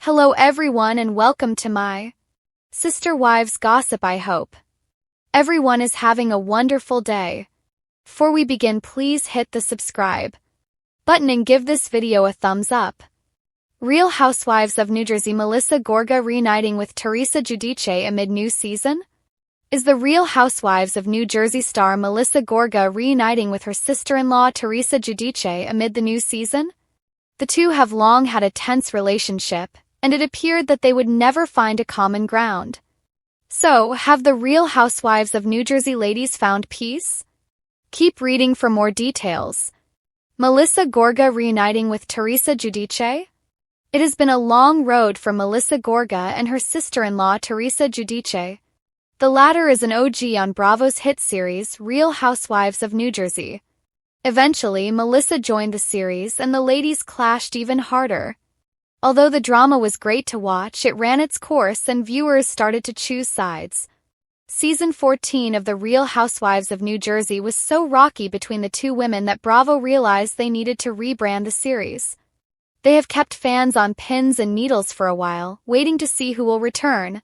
Hello everyone and welcome to my Sister Wives Gossip. I hope everyone is having a wonderful day. Before we begin, please hit the subscribe button and give this video a thumbs up. Real Housewives of New Jersey Melissa Gorga reuniting with Teresa Giudice amid new season? Is the Real Housewives of New Jersey star Melissa Gorga reuniting with her sister-in-law Teresa Giudice amid the new season? The two have long had a tense relationship, and it appeared that they would never find a common ground. So, have the Real Housewives of New Jersey ladies found peace? Keep reading for more details. Melissa Gorga reuniting with Teresa Giudice? It has been a long road for Melissa Gorga and her sister-in-law Teresa Giudice. The latter is an OG on Bravo's hit series Real Housewives of New Jersey. Eventually, Melissa joined the series and the ladies clashed even harder. Although the drama was great to watch, it ran its course and viewers started to choose sides. Season 14 of The Real Housewives of New Jersey was so rocky between the two women that Bravo realized they needed to rebrand the series. They have kept fans on pins and needles for a while, waiting to see who will return.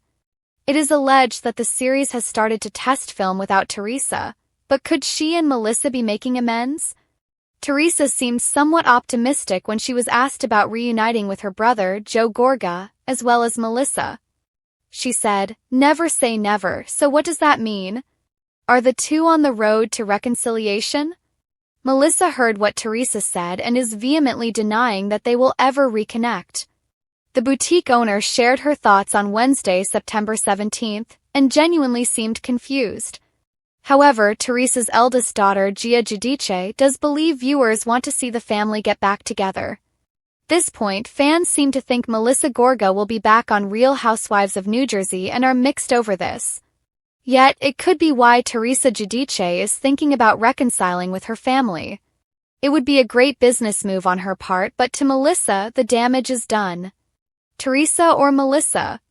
It is alleged that the series has started to test film without Teresa, but could she and Melissa be making amends? Teresa seemed somewhat optimistic when she was asked about reuniting with her brother, Joe Gorga, as well as Melissa. She said, "Never say never, so what does that mean? Are the two on the road to reconciliation?" Melissa heard what Teresa said and is vehemently denying that they will ever reconnect. The boutique owner shared her thoughts on Wednesday, September 17th, and genuinely seemed confused. However, Teresa's eldest daughter, Giudice, does believe viewers want to see the family get back together. At this point, fans seem to think Melissa Gorga will be back on Real Housewives of New Jersey and are mixed over this. Yet, it could be why Teresa Giudice is thinking about reconciling with her family. It would be a great business move on her part, but to Melissa, the damage is done. Teresa or Melissa?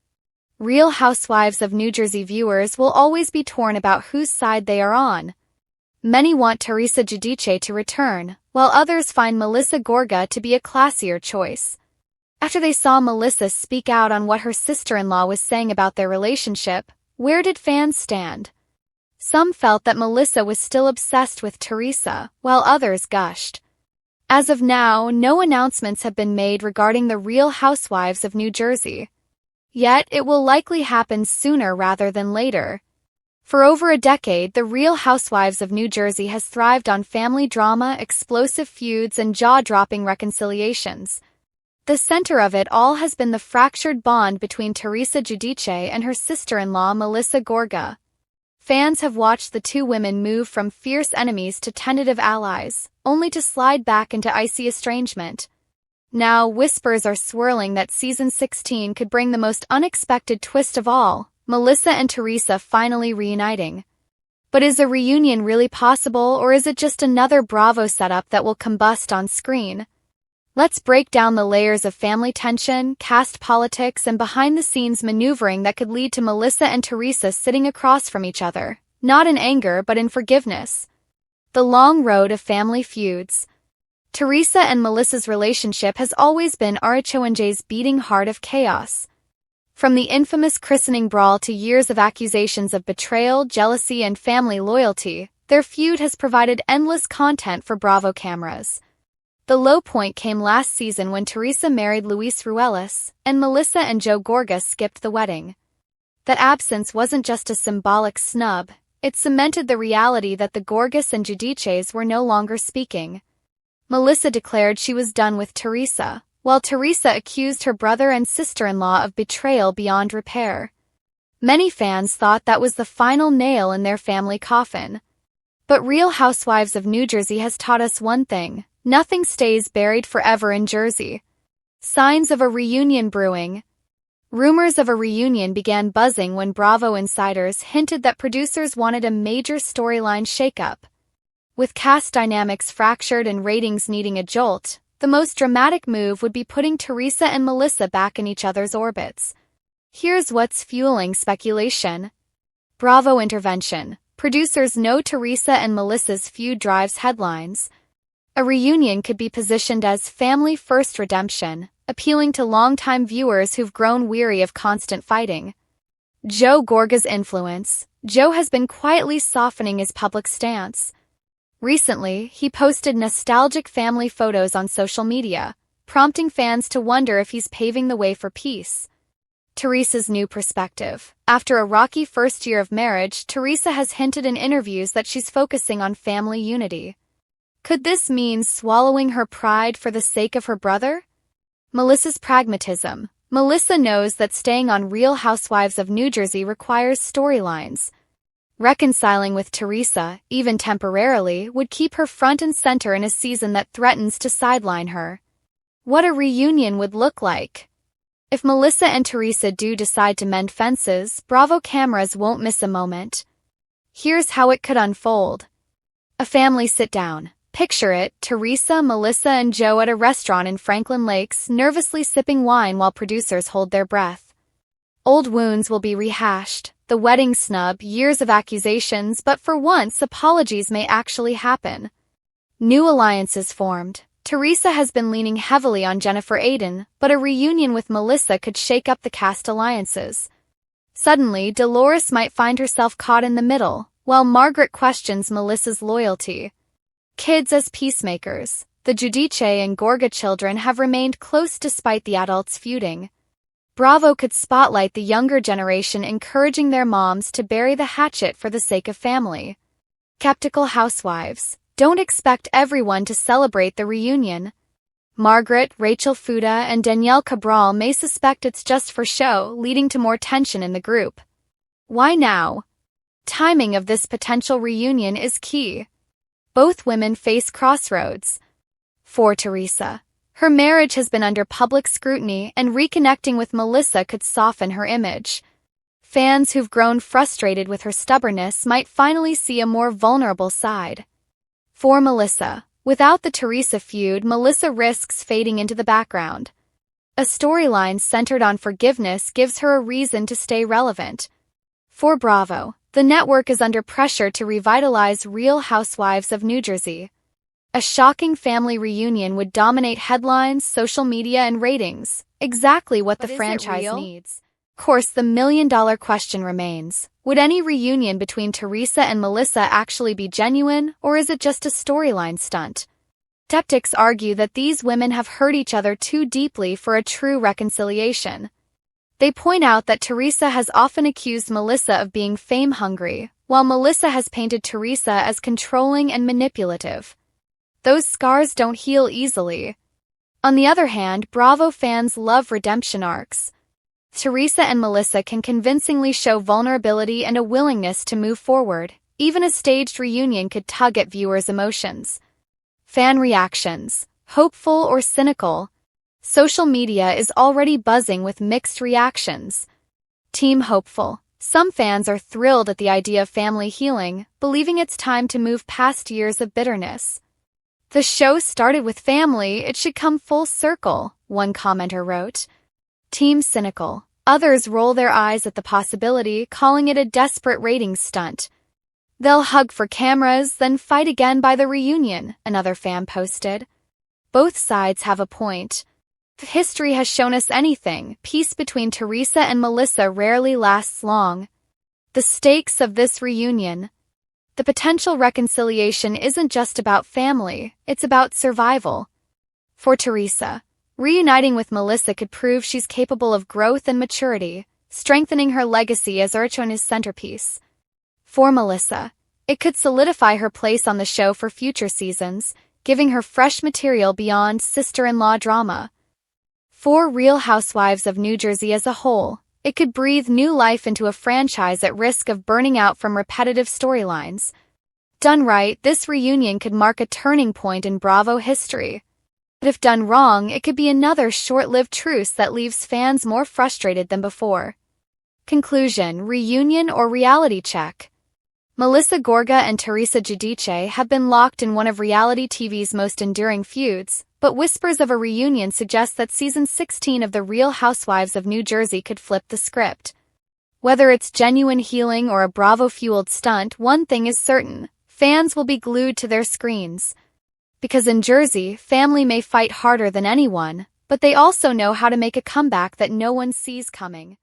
Real Housewives of New Jersey viewers will always be torn about whose side they are on. Many want Teresa Giudice to return, while others find Melissa Gorga to be a classier choice. After they saw Melissa speak out on what her sister-in-law was saying about their relationship, where did fans stand? Some felt that Melissa was still obsessed with Teresa, while others gushed. As of now, no announcements have been made regarding the Real Housewives of New Jersey. Yet, it will likely happen sooner rather than later. For over a decade, the Real Housewives of New Jersey has thrived on family drama, explosive feuds, and jaw-dropping reconciliations. The center of it all has been the fractured bond between Teresa Giudice and her sister-in-law Melissa Gorga. Fans have watched the two women move from fierce enemies to tentative allies, only to slide back into icy estrangement. Now, whispers are swirling that Season 16 could bring the most unexpected twist of all, Melissa and Teresa finally reuniting. But is a reunion really possible, or is it just another Bravo setup that will combust on screen? Let's break down the layers of family tension, caste politics, and behind-the-scenes maneuvering that could lead to Melissa and Teresa sitting across from each other, not in anger but in forgiveness. The long road of family feuds. Teresa and Melissa's relationship has always been RHONJ's beating heart of chaos. From the infamous christening brawl to years of accusations of betrayal, jealousy, and family loyalty, their feud has provided endless content for Bravo cameras. The low point came last season when Teresa married Luis Ruelas, and Melissa and Joe Gorga skipped the wedding. That absence wasn't just a symbolic snub, it cemented the reality that the Gorgas and Giudices were no longer speaking. Melissa declared she was done with Teresa, while Teresa accused her brother and sister-in-law of betrayal beyond repair. Many fans thought that was the final nail in their family coffin. But Real Housewives of New Jersey has taught us one thing: nothing stays buried forever in Jersey. Signs of a reunion brewing. Rumors of a reunion began buzzing when Bravo insiders hinted that producers wanted a major storyline shakeup. With cast dynamics fractured and ratings needing a jolt, the most dramatic move would be putting Teresa and Melissa back in each other's orbits. Here's what's fueling speculation. Bravo intervention. Producers know Teresa and Melissa's feud drives headlines. A reunion could be positioned as family-first redemption, appealing to longtime viewers who've grown weary of constant fighting. Gorga's influence. Joe has been quietly softening his public stance. Recently, he posted nostalgic family photos on social media, prompting fans to wonder if he's paving the way for peace. Teresa's new perspective. After a rocky first year of marriage, Teresa has hinted in interviews that she's focusing on family unity. Could this mean swallowing her pride for the sake of her brother? Melissa's pragmatism. Melissa knows that staying on Real Housewives of New Jersey requires storylines. Reconciling with Teresa, even temporarily, would keep her front and center in a season that threatens to sideline her. What a reunion would look like. If Melissa and Teresa do decide to mend fences, Bravo cameras won't miss a moment. Here's how it could unfold. A family sit-down. Picture it, Teresa, Melissa, and Joe at a restaurant in Franklin Lakes, nervously sipping wine while producers hold their breath. Old wounds will be rehashed, the wedding snub, years of accusations, but for once, apologies may actually happen. New alliances formed. Teresa has been leaning heavily on Jennifer Aiden, but a reunion with Melissa could shake up the cast alliances. Suddenly, Dolores might find herself caught in the middle, while Margaret questions Melissa's loyalty. Kids as peacemakers. The Giudice and Gorga children have remained close despite the adults feuding. Bravo could spotlight the younger generation encouraging their moms to bury the hatchet for the sake of family. Skeptical housewives. Don't expect everyone to celebrate the reunion. Margaret, Rachel Fuda, and Danielle Cabral may suspect it's just for show, leading to more tension in the group. Why now? Timing of this potential reunion is key. Both women face crossroads. For Teresa, her marriage has been under public scrutiny, and reconnecting with Melissa could soften her image. Fans who've grown frustrated with her stubbornness might finally see a more vulnerable side. For Melissa, without the Teresa feud, Melissa risks fading into the background. A storyline centered on forgiveness gives her a reason to stay relevant. For Bravo, the network is under pressure to revitalize Real Housewives of New Jersey. A shocking family reunion would dominate headlines, social media, and ratings, exactly what the franchise needs. Of course, the million-dollar question remains. Would any reunion between Teresa and Melissa actually be genuine, or is it just a storyline stunt? Skeptics argue that these women have hurt each other too deeply for a true reconciliation. They point out that Teresa has often accused Melissa of being fame-hungry, while Melissa has painted Teresa as controlling and manipulative. Those scars don't heal easily. On the other hand, Bravo fans love redemption arcs. Teresa and Melissa can convincingly show vulnerability and a willingness to move forward. Even a staged reunion could tug at viewers' emotions. Fan reactions, hopeful or cynical. Social media is already buzzing with mixed reactions. Team hopeful. Some fans are thrilled at the idea of family healing, believing it's time to move past years of bitterness. The show started with family, it should come full circle, one commenter wrote. Team cynical. Others roll their eyes at the possibility, calling it a desperate ratings stunt. They'll hug for cameras, then fight again by the reunion, another fan posted. Both sides have a point. If history has shown us anything, peace between Teresa and Melissa rarely lasts long. The stakes of this reunion. The potential reconciliation isn't just about family, it's about survival. For Teresa, reuniting with Melissa could prove she's capable of growth and maturity, strengthening her legacy as RHONJ's centerpiece. For Melissa, it could solidify her place on the show for future seasons, giving her fresh material beyond sister-in-law drama. For Real Housewives of New Jersey as a whole, it could breathe new life into a franchise at risk of burning out from repetitive storylines. Done right, this reunion could mark a turning point in Bravo history. But if done wrong, it could be another short-lived truce that leaves fans more frustrated than before. Conclusion: reunion or reality check? Melissa Gorga and Teresa Giudice have been locked in one of reality TV's most enduring feuds, but whispers of a reunion suggest that season 16 of The Real Housewives of New Jersey could flip the script. Whether it's genuine healing or a Bravo-fueled stunt, one thing is certain: fans will be glued to their screens. Because in Jersey, family may fight harder than anyone, but they also know how to make a comeback that no one sees coming.